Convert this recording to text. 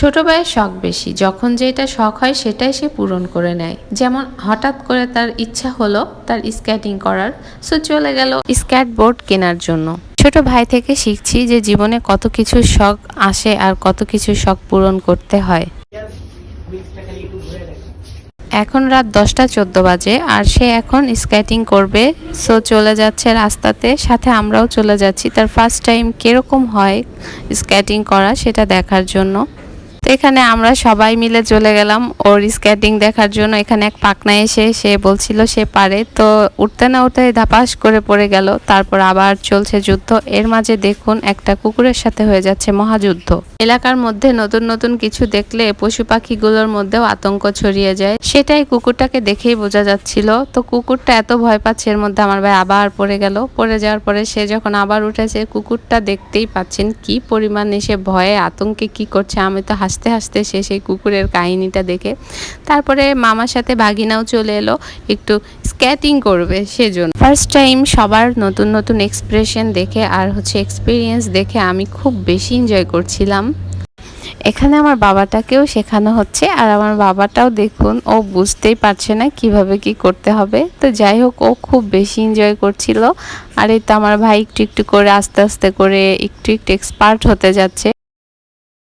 ছোট ভাইয়ের শখ বেশি, যখন যেটা শখ হয় সেটাই সে পূরণ করে নেয়। যেমন হঠাৎ করে তার ইচ্ছা হলো তার স্কেটিং করার, সো চলে গেল স্কেট বোর্ড কেনার জন্য। ছোট ভাই থেকে শিখছি যে জীবনে কত কিছু শখ আসে আর কত কিছু শখ পূরণ করতে হয়। এখন রাত 10টা 14 বাজে আর সে এখন স্কেটিং করবে, সো চলে যাচ্ছে রাস্তাতে, সাথে আমরাও চলে যাচ্ছি তার ফার্স্ট টাইম কিরকম হয় স্কেটিং করা সেটা দেখার জন্য। তো এখানে আমরা সবাই মিলে চলে গেলাম ওর স্কেটিং দেখার জন্য। এখানে এক পাকনা এসে সে বলছিল সে পারে, তো উঠতে না উঠতে ধাপাস করে পড়ে গেল। তারপর আবার চলছে যুদ্ধ। এর মাঝে দেখুন একটা কুকুরের সাথে হয়ে যাচ্ছে মহাযুদ্ধ। এলাকার মধ্যে নতুন নতুন কিছু দেখলে পশু পাখিগুলোর মধ্যেও আতঙ্ক ছড়িয়ে যায়, সেটাই কুকুরটাকে দেখেই বোঝা যাচ্ছিল। তো কুকুরটা এত ভয় পাচ্ছে, এর মধ্যে আমার ভাই আবার পড়ে গেল। পড়ে যাওয়ার পরে সে যখন আবার উঠেছে, কুকুরটা দেখতেই পাচ্ছেন কি পরিমাণে সে ভয়ে আতঙ্কে কি করছে। আমি তো হাসতে হাসতে সে সেই কুকুরের কাহিনীটা দেখে। তারপরে মামার সাথে ভাগিনাও চলে এলো একটু স্কেটিং করবে সেজন্য। ফার্স্ট টাইম সবার নতুন নতুন এক্সপ্রেশন দেখে আর এক্সপিরিয়েন্স দেখে আমি খুব বেশি এনজয় করছিলাম। এখানে আমার বাবাটাকেও শেখানো হচ্ছে আর আমার বাবাটাও দেখুন ও বুঝতেই পারছে না কিভাবে কি করতে হবে। তো যাই হোক, ও খুব বেশি এনজয় করছিল। আর এই তো আমার ভাই একটু একটু করে আস্তে আস্তে করে একটু একটু এক্সপার্ট হতে যাচ্ছে।